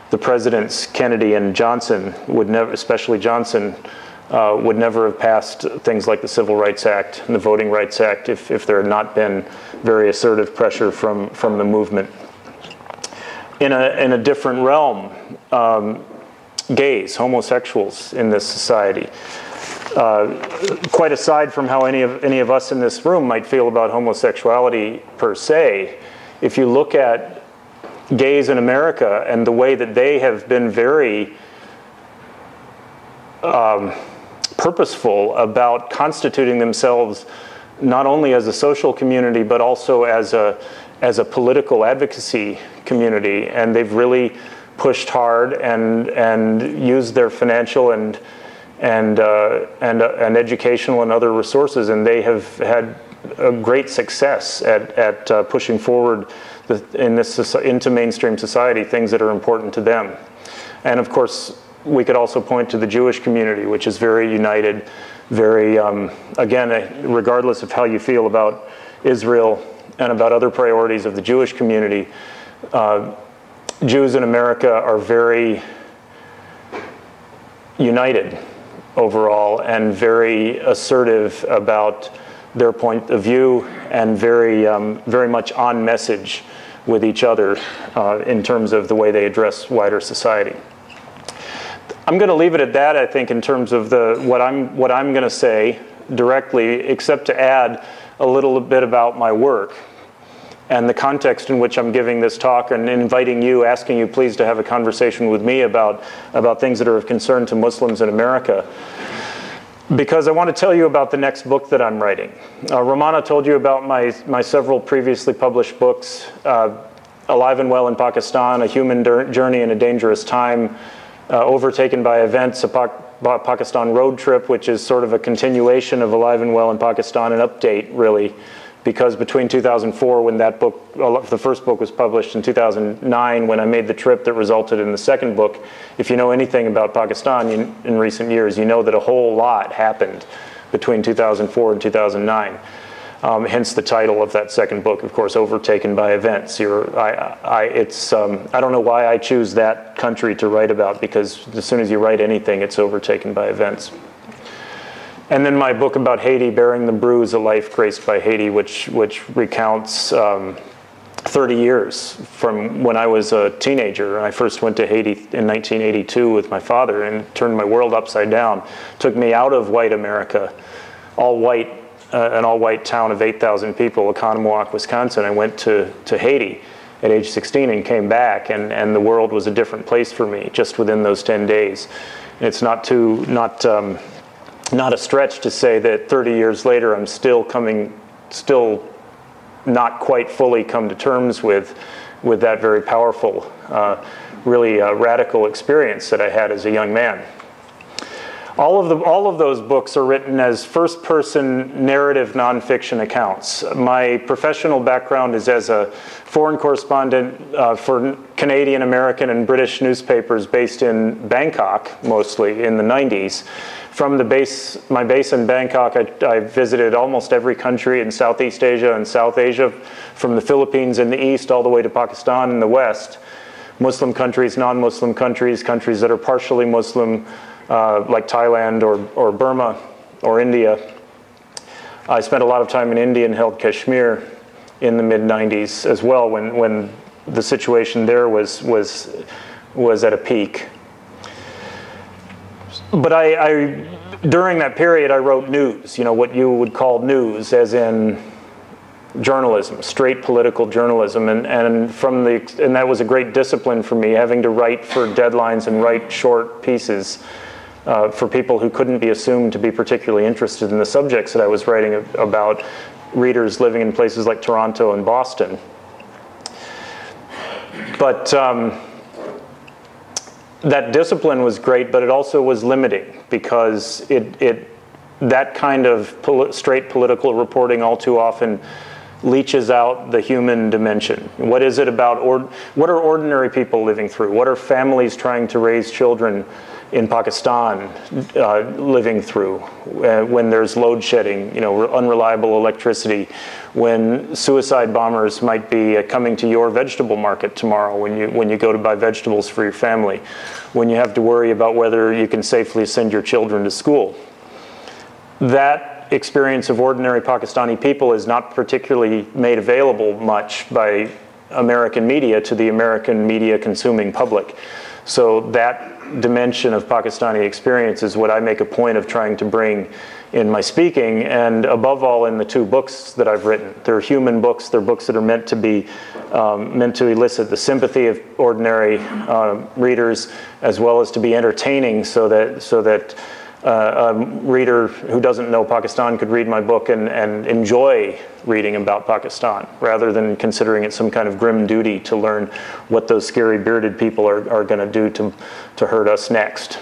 The presidents, Kennedy and Johnson, would never, especially Johnson, would never have passed things like the Civil Rights Act and the Voting Rights Act if there had not been very assertive pressure from the movement. In a different realm, gays, homosexuals in this society. Quite aside from how any of us in this room might feel about homosexuality per se, if you look at gays in America and the way that they have been very purposeful about constituting themselves not only as a social community but also as a political advocacy community, and they've really pushed hard and used their financial and educational and other resources, and they have had a great success at pushing forward into mainstream society things that are important to them. And of course, we could also point to the Jewish community, which is very united, very, again, regardless of how you feel about Israel and about other priorities of the Jewish community, Jews in America are very united overall and very assertive about their point of view and very much on message with each other in terms of the way they address wider society. I'm going to leave it at that, I think, in terms of what I'm going to say directly, except to add a little bit about my work and the context in which I'm giving this talk, and inviting you, asking you please to have a conversation with me about things that are of concern to Muslims in America. Because I want to tell you about the next book that I'm writing. Romana told you about my several previously published books, Alive and Well in Pakistan, A Human Journey in a Dangerous Time, Overtaken by Events, a Pakistan Road Trip, which is sort of a continuation of Alive and Well in Pakistan, an update really, because between 2004, when that book, the first book was published, and 2009, when I made the trip that resulted in the second book, if you know anything about Pakistan in recent years, you know that a whole lot happened between 2004 and 2009. Hence the title of that second book, of course, Overtaken by Events. I don't know why I choose that country to write about, because as soon as you write anything, it's overtaken by events. And then my book about Haiti, Bearing the Bruise, A Life Graced by Haiti, which recounts 30 years from when I was a teenager. I first went to Haiti in 1982 with my father and turned my world upside down. Took me out of white America, all white, an all-white town of 8,000 people, Oconomowoc, Wisconsin. I went to Haiti at age 16 and came back, and the world was a different place for me just within those 10 days. And it's not a stretch to say that 30 years later, I'm still not quite fully come to terms with that very powerful, really radical experience that I had as a young man. All of those books are written as first-person narrative nonfiction accounts. My professional background is as a foreign correspondent for Canadian, American, and British newspapers based in Bangkok, mostly in the 90s. From my base in Bangkok, I visited almost every country in Southeast Asia and South Asia, from the Philippines in the east all the way to Pakistan in the west. Muslim countries, non-Muslim countries, countries that are partially Muslim, like Thailand or Burma or India. I spent a lot of time in India and held Kashmir in the mid-90s as well, when the situation there was at a peak. But during that period, I wrote news, what you would call news, as in journalism, straight political journalism, and that was a great discipline for me, having to write for deadlines and write short pieces for people who couldn't be assumed to be particularly interested in the subjects that I was writing about, readers living in places like Toronto and Boston. But that discipline was great, but it also was limiting, because that kind of straight political reporting all too often leaches out the human dimension. What is it about, what are ordinary people living through? What are families trying to raise children in Pakistan living through, when there's load shedding, unreliable electricity, when suicide bombers might be coming to your vegetable market tomorrow when you go to buy vegetables for your family, when you have to worry about whether you can safely send your children to school. That experience of ordinary Pakistani people is not particularly made available much by American media to the American media consuming public. So that dimension of Pakistani experience is what I make a point of trying to bring in my speaking, and above all in the two books that I've written. They're human books. They're books that are meant to elicit the sympathy of ordinary readers, as well as to be entertaining, so that a reader who doesn't know Pakistan could read my book and enjoy reading about Pakistan, rather than considering it some kind of grim duty to learn what those scary bearded people are going to do to hurt us next.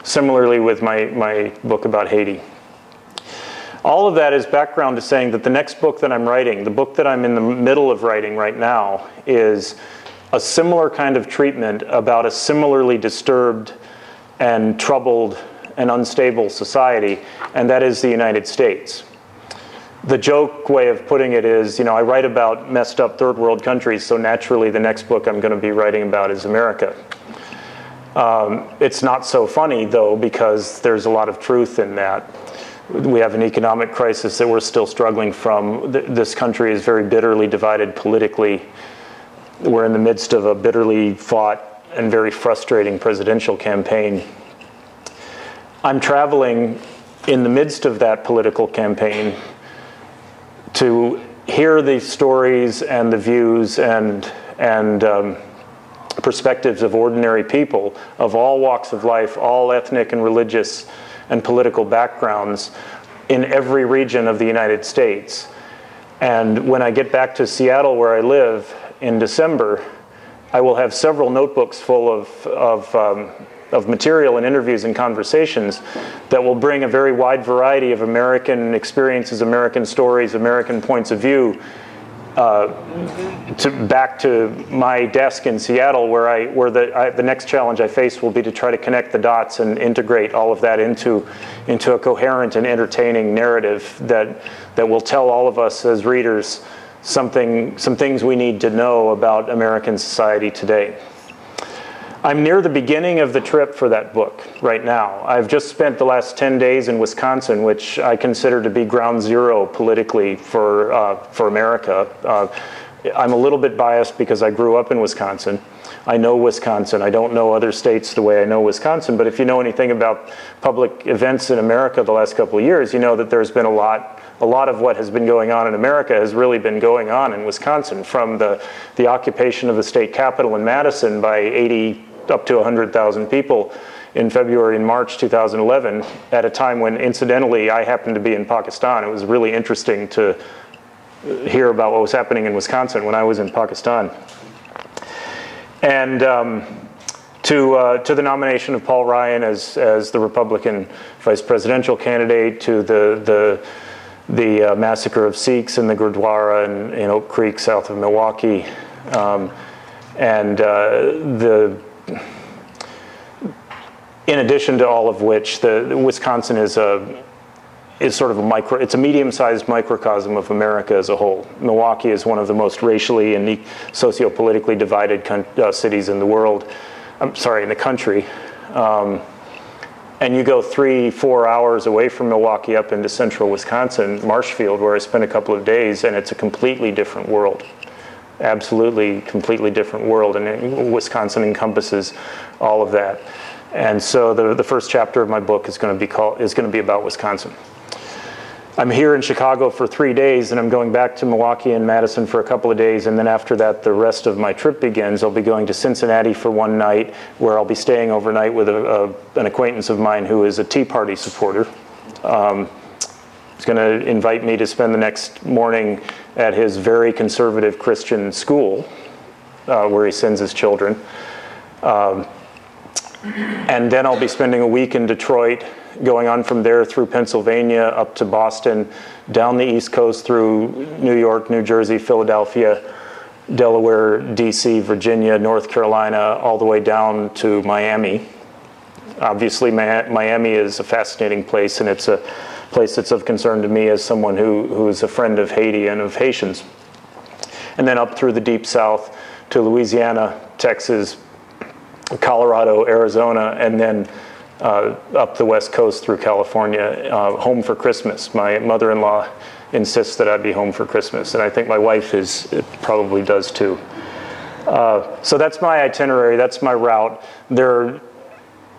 Similarly with my book about Haiti. All of that is background to saying that the next book that I'm writing, the book that I'm in the middle of writing right now, is a similar kind of treatment about a similarly disturbed and troubled and unstable society, and that is the United States. The joke way of putting it is, I write about messed up third world countries, so naturally the next book I'm going to be writing about is America. It's not so funny, though, because there's a lot of truth in that. We have an economic crisis that we're still struggling from. This country is very bitterly divided politically. We're in the midst of a bitterly fought and very frustrating presidential campaign. I'm traveling in the midst of that political campaign to hear the stories and the views and perspectives of ordinary people of all walks of life, all ethnic and religious and political backgrounds in every region of the United States. And when I get back to Seattle, where I live, in December, I will have several notebooks full of material and interviews and conversations that will bring a very wide variety of American experiences, American stories, American points of view back to my desk in Seattle, where the next challenge I face will be to try to connect the dots and integrate all of that into a coherent and entertaining narrative that will tell all of us as readers some things we need to know about American society today. I'm near the beginning of the trip for that book right now. I've just spent the last 10 days in Wisconsin, which I consider to be ground zero politically for America. I'm a little bit biased because I grew up in Wisconsin. I know Wisconsin. I don't know other states the way I know Wisconsin, but if you know anything about public events in America the last couple of years, you know that there's been a lot of what has been going on in America has really been going on in Wisconsin, from the occupation of the state capitol in Madison by 80 up to 100,000 people in February and March 2011, at a time when, incidentally, I happened to be in Pakistan. It was really interesting to hear about what was happening in Wisconsin when I was in Pakistan. And to the nomination of Paul Ryan as the Republican vice presidential candidate, to the massacre of Sikhs in the Gurdwara in Oak Creek, south of Milwaukee, in addition to all of which, Wisconsin is sort of it's a medium-sized microcosm of America as a whole. Milwaukee is one of the most racially and socio-politically divided cities in the world. I'm sorry, in the country. And you go 3-4 hours away from Milwaukee up into central Wisconsin, Marshfield, where I spent a couple of days, and it's a completely different world. Absolutely, completely different world, and Wisconsin encompasses all of that. And so the first chapter of my book is going to be about Wisconsin. I'm here in Chicago for 3 days, and I'm going back to Milwaukee and Madison for a couple of days, and then after that, the rest of my trip begins. I'll be going to Cincinnati for one night, where I'll be staying overnight with an acquaintance of mine who is a Tea Party supporter. He's going to invite me to spend the next morning at his very conservative Christian school, where he sends his children. And then I'll be spending a week in Detroit, going on from there through Pennsylvania, up to Boston, down the East Coast through New York, New Jersey, Philadelphia, Delaware, DC, Virginia, North Carolina, all the way down to Miami. Obviously, Miami is a fascinating place, and it's a place that's of concern to me as someone who is a friend of Haiti and of Haitians. And then up through the Deep South to Louisiana, Texas, Colorado, Arizona, and then up the West Coast through California, home for Christmas. My mother-in-law insists that I be home for Christmas, and I think my wife probably does too. So that's my itinerary, that's my route. There are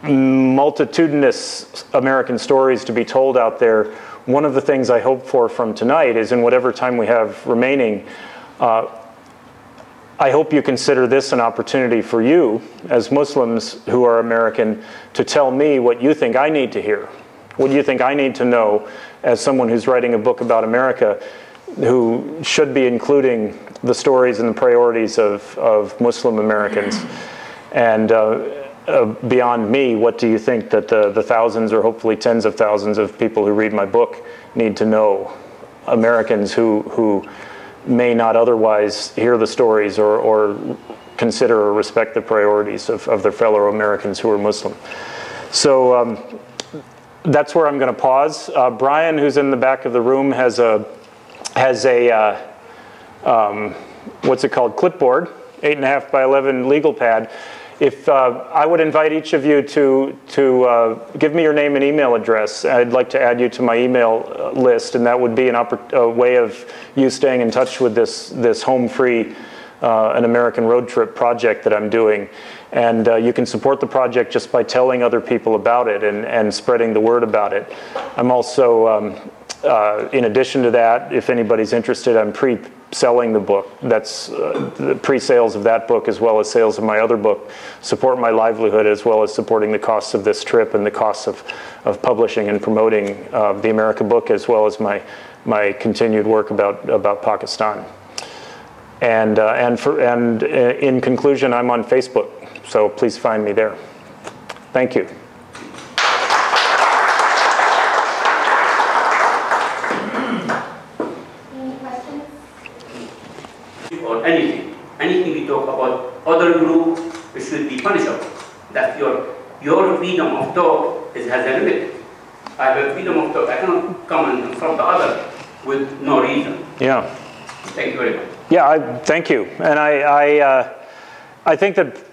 multitudinous American stories to be told out there. One of the things I hope for from tonight is, in whatever time we have remaining, I hope you consider this an opportunity for you, as Muslims who are American, to tell me what you think I need to hear. What do you think I need to know as someone who's writing a book about America, who should be including the stories and the priorities of Muslim Americans? And beyond me, what do you think that the thousands or hopefully tens of thousands of people who read my book need to know? Americans who may not otherwise hear the stories or consider or respect the priorities of their fellow Americans who are Muslim. So that's where I'm going to pause. Brian, who's in the back of the room, has a what's it called, clipboard, 8.5 by 11 legal pad. If I would invite each of you to give me your name and email address. I'd like to add you to my email list, and that would be a way of you staying in touch with this Home Free, an American road trip project that I'm doing. And you can support the project just by telling other people about it and spreading the word about it. I'm also, in addition to that, if anybody's interested, I'm pre-selling the book. That's the pre-sales of that book as well as sales of my other book support my livelihood, as well as supporting the costs of this trip and the costs of publishing and promoting the America book, as well as my continued work about Pakistan. And in conclusion, I'm on Facebook, so please find me there. Thank you. Or anything we talk about other group, it should be punishable. That your freedom of thought has a limit. I have a freedom of thought. I cannot come and insult the other with no reason. Yeah. Thank you very much. Yeah, thank you. And I think that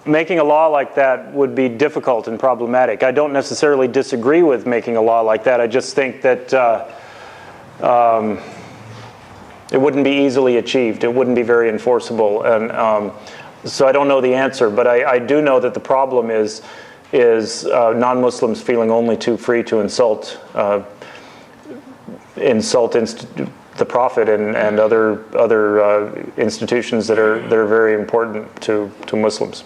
making a law like that would be difficult and problematic. I don't necessarily disagree with making a law like that. I just think that it wouldn't be easily achieved. It wouldn't be very enforceable. And so I don't know the answer, but I do know that the problem is non-Muslims feeling only too free to insult the Prophet and other institutions that are very important to Muslims.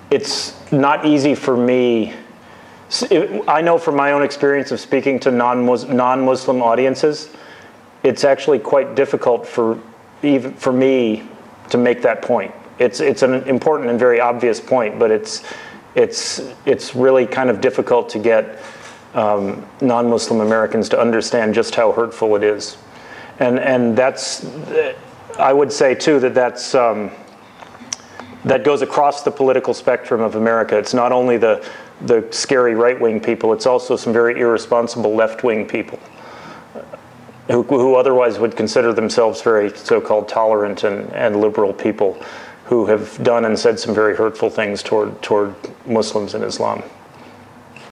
It's not easy for me. I know from my own experience of speaking to non-Muslim audiences, it's actually quite difficult for me to make that point. It's an important and very obvious point, but it's really kind of difficult to get non-Muslim Americans to understand just how hurtful it is, and that's, I would say too, that goes across the political spectrum of America. It's not only the scary right-wing people, it's also some very irresponsible left-wing people who otherwise would consider themselves very so-called tolerant and liberal people, who have done and said some very hurtful things toward Muslims and Islam.